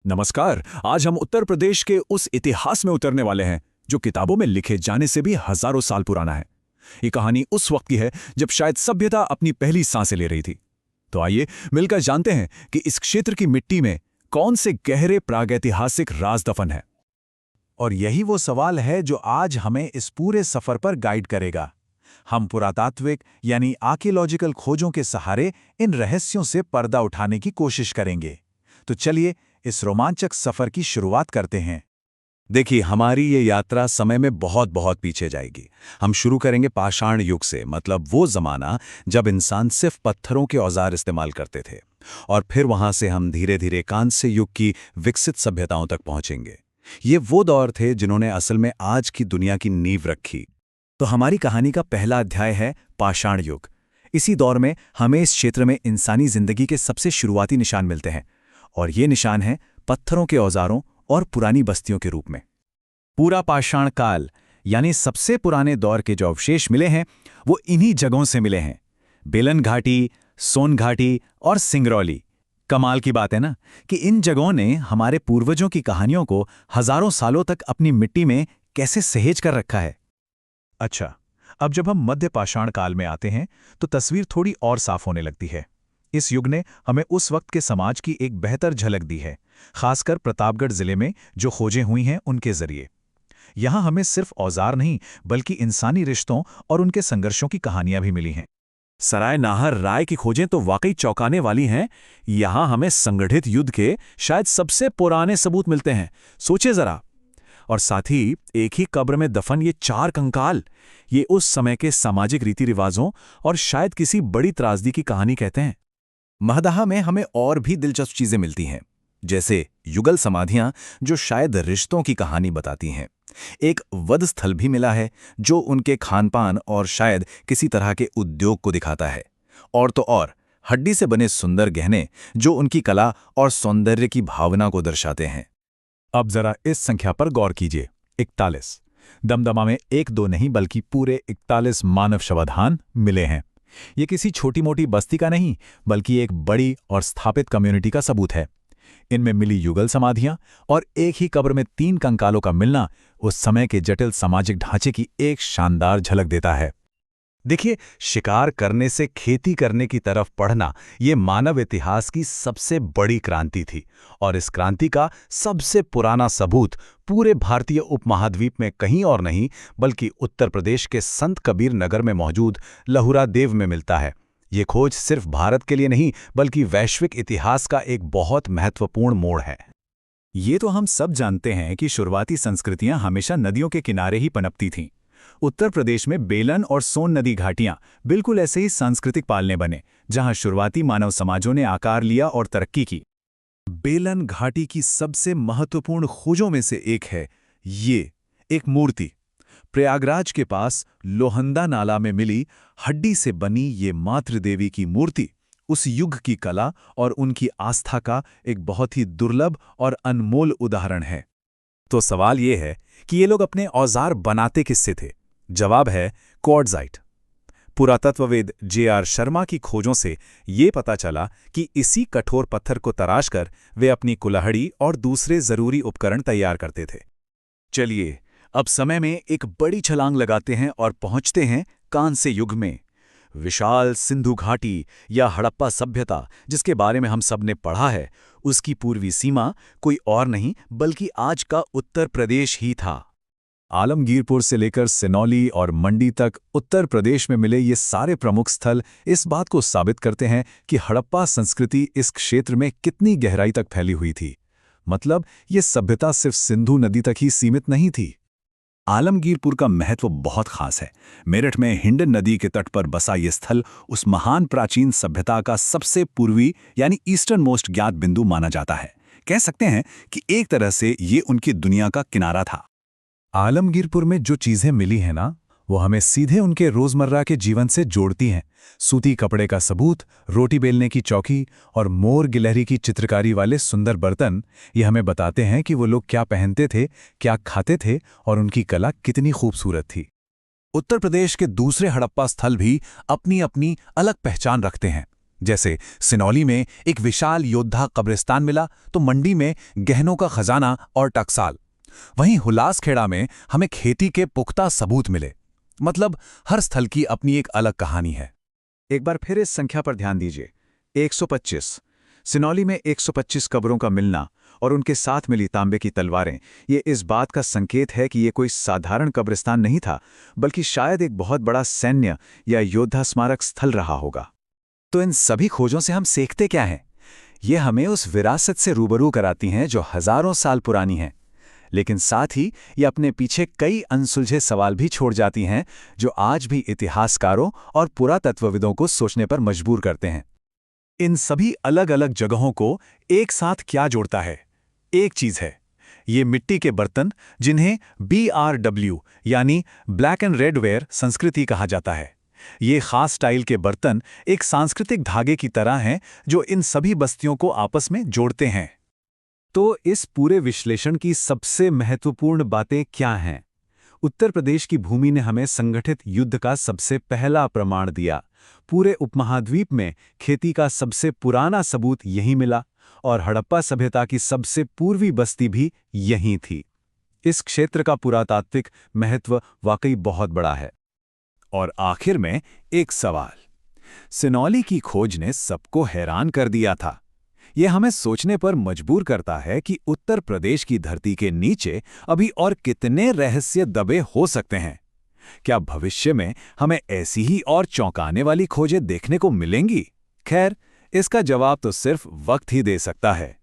नमस्कार। आज हम उत्तर प्रदेश के उस इतिहास में उतरने वाले हैं जो किताबों में लिखे जाने से भी हजारों साल पुराना है। ये कहानी उस वक्त की है जब शायद सभ्यता अपनी पहली सांसें ले रही थी। तो आइए मिलकर जानते हैं कि इस क्षेत्र की मिट्टी में कौन से गहरे प्रागैतिहासिक राज दफन है। और यही वो सवाल है जो आज हमें इस पूरे सफर पर गाइड करेगा। हम पुरातात्विक यानी आर्कियोलॉजिकल खोजों के सहारे इन रहस्यों से पर्दा उठाने की कोशिश करेंगे। तो चलिए इस रोमांचक सफर की शुरुआत करते हैं। देखिए, हमारी ये यात्रा समय में बहुत बहुत पीछे जाएगी। हम शुरू करेंगे पाषाण युग से, मतलब वो जमाना जब इंसान सिर्फ पत्थरों के औजार इस्तेमाल करते थे। और फिर वहां से हम धीरे धीरे कांस्य युग की विकसित सभ्यताओं तक पहुंचेंगे। ये वो दौर थे जिन्होंने असल में आज की दुनिया की नींव रखी। तो हमारी कहानी का पहला अध्याय है पाषाण युग। इसी दौर में हमें इस क्षेत्र में इंसानी जिंदगी के सबसे शुरुआती निशान मिलते हैं, और ये निशान हैं पत्थरों के औजारों और पुरानी बस्तियों के रूप में। पूरा पाषाण काल यानी सबसे पुराने दौर के जो अवशेष मिले हैं वो इन्हीं जगहों से मिले हैं। बेलन घाटी, सोन घाटी और सिंगरौली। कमाल की बात है ना कि इन जगहों ने हमारे पूर्वजों की कहानियों को हजारों सालों तक अपनी मिट्टी में कैसे सहेज कर रखा है। अच्छा, अब जब हम मध्य पाषाण काल में आते हैं तो तस्वीर थोड़ी और साफ होने लगती है। इस युग ने हमें उस वक्त के समाज की एक बेहतर झलक दी है, खासकर प्रतापगढ़ जिले में जो खोजें हुई हैं उनके जरिए। यहाँ हमें सिर्फ औजार नहीं बल्कि इंसानी रिश्तों और उनके संघर्षों की कहानियां भी मिली हैं। सराय नाहर राय की खोजें तो वाकई चौंकाने वाली हैं। यहाँ हमें संगठित युद्ध के शायद सबसे पुराने सबूत मिलते हैं। सोचिए जरा। और साथ ही एक ही कब्र में दफन ये 4 कंकाल, ये उस समय के सामाजिक रीति रिवाजों और शायद किसी बड़ी त्रासदी की कहानी कहते हैं। महदाह में हमें और भी दिलचस्प चीजें मिलती हैं, जैसे युगल समाधियां जो शायद रिश्तों की कहानी बताती हैं। एक वध स्थल भी मिला है जो उनके खानपान और शायद किसी तरह के उद्योग को दिखाता है। और तो और हड्डी से बने सुंदर गहने जो उनकी कला और सौंदर्य की भावना को दर्शाते हैं। अब जरा इस संख्या पर गौर कीजिए, 41। दमदमा में 1-2 नहीं बल्कि पूरे 41 मानव शवाधान मिले हैं। ये किसी छोटी मोटी बस्ती का नहीं बल्कि एक बड़ी और स्थापित कम्युनिटी का सबूत है। इनमें मिली युगल समाधियां और एक ही कब्र में 3 कंकालों का मिलना उस समय के जटिल सामाजिक ढांचे की एक शानदार झलक देता है। देखिए, शिकार करने से खेती करने की तरफ बढ़ना ये मानव इतिहास की सबसे बड़ी क्रांति थी, और इस क्रांति का सबसे पुराना सबूत पूरे भारतीय उपमहाद्वीप में कहीं और नहीं बल्कि उत्तर प्रदेश के संत कबीर नगर में मौजूद लहुरा देव में मिलता है। ये खोज सिर्फ भारत के लिए नहीं बल्कि वैश्विक इतिहास का एक बहुत महत्वपूर्ण मोड़ है। ये तो हम सब जानते हैं कि शुरुआती संस्कृतियां हमेशा नदियों के किनारे ही पनपती थीं। उत्तर प्रदेश में बेलन और सोन नदी घाटियां बिल्कुल ऐसे ही सांस्कृतिक पालने बने, जहां शुरुआती मानव समाजों ने आकार लिया और तरक्की की। बेलन घाटी की सबसे महत्वपूर्ण खोजों में से एक है ये एक मूर्ति। प्रयागराज के पास लोहंदा नाला में मिली हड्डी से बनी ये मातृदेवी की मूर्ति उस युग की कला और उनकी आस्था का एक बहुत ही दुर्लभ और अनमोल उदाहरण है। तो सवाल ये है कि ये लोग अपने औजार बनाते किससे थे? जवाब है क्वार्ट्जाइट। पुरातत्वविद जे.आर. शर्मा की खोजों से ये पता चला कि इसी कठोर पत्थर को तराशकर वे अपनी कुल्हाड़ी और दूसरे जरूरी उपकरण तैयार करते थे। चलिए अब समय में एक बड़ी छलांग लगाते हैं और पहुंचते हैं कांस्य युग में। विशाल सिंधु घाटी या हड़प्पा सभ्यता जिसके बारे में हम सब ने पढ़ा है, उसकी पूर्वी सीमा कोई और नहीं बल्कि आज का उत्तर प्रदेश ही था। आलमगीरपुर से लेकर सिनौली और मंडी तक उत्तर प्रदेश में मिले ये सारे प्रमुख स्थल इस बात को साबित करते हैं कि हड़प्पा संस्कृति इस क्षेत्र में कितनी गहराई तक फैली हुई थी। मतलब ये सभ्यता सिर्फ सिंधु नदी तक ही सीमित नहीं थी। आलमगीरपुर का महत्व बहुत खास है। मेरठ में हिंडन नदी के तट पर बसा ये स्थल उस महान प्राचीन सभ्यता का सबसे पूर्वी यानी ईस्टर्न मोस्ट ज्ञात बिंदु माना जाता है। कह सकते हैं कि एक तरह से ये उनकी दुनिया का किनारा था। आलमगीरपुर में जो चीजें मिली हैं ना, वो हमें सीधे उनके रोजमर्रा के जीवन से जोड़ती हैं। सूती कपड़े का सबूत, रोटी बेलने की चौकी और मोर गिलहरी की चित्रकारी वाले सुंदर बर्तन, ये हमें बताते हैं कि वो लोग क्या पहनते थे, क्या खाते थे और उनकी कला कितनी खूबसूरत थी। उत्तर प्रदेश के दूसरे हड़प्पा स्थल भी अपनी अपनी अलग पहचान रखते हैं। जैसे सिनौली में एक विशाल योद्धा कब्रिस्तान मिला तो मंडी में गहनों का खजाना और टकसाल। वहीं हुलासखेड़ा में हमें खेती के पुख्ता सबूत मिले। मतलब हर स्थल की अपनी एक अलग कहानी है। एक बार फिर इस संख्या पर ध्यान दीजिए, 125। सिनौली में 125 कब्रों का मिलना और उनके साथ मिली तांबे की तलवारें, ये इस बात का संकेत है कि ये कोई साधारण कब्रिस्तान नहीं था, बल्कि शायद एक बहुत बड़ा सैन्य या योद्धा स्मारक स्थल रहा होगा। तो इन सभी खोजों से हम सीखते क्या हैं? ये हमें उस विरासत से रूबरू कराती हैं जो हजारों साल पुरानी है, लेकिन साथ ही ये अपने पीछे कई अनसुलझे सवाल भी छोड़ जाती हैं जो आज भी इतिहासकारों और पुरातत्वविदों को सोचने पर मजबूर करते हैं। इन सभी अलग अलग जगहों को एक साथ क्या जोड़ता है? एक चीज है, ये मिट्टी के बर्तन जिन्हें BRW यानी ब्लैक एंड रेड वेयर संस्कृति कहा जाता है। ये खास स्टाइल के बर्तन एक सांस्कृतिक धागे की तरह हैं जो इन सभी बस्तियों को आपस में जोड़ते हैं। तो इस पूरे विश्लेषण की सबसे महत्वपूर्ण बातें क्या हैं? उत्तर प्रदेश की भूमि ने हमें संगठित युद्ध का सबसे पहला प्रमाण दिया। पूरे उपमहाद्वीप में खेती का सबसे पुराना सबूत यहीं मिला और हड़प्पा सभ्यता की सबसे पूर्वी बस्ती भी यहीं थी। इस क्षेत्र का पुरातात्विक महत्व वाकई बहुत बड़ा है। और आखिर में एक सवाल, सिनौली की खोज ने सबको हैरान कर दिया था। यह हमें सोचने पर मजबूर करता है कि उत्तर प्रदेश की धरती के नीचे अभी और कितने रहस्य दबे हो सकते हैं। क्या भविष्य में हमें ऐसी ही और चौंकाने वाली खोजें देखने को मिलेंगी? खैर, इसका जवाब तो सिर्फ वक्त ही दे सकता है।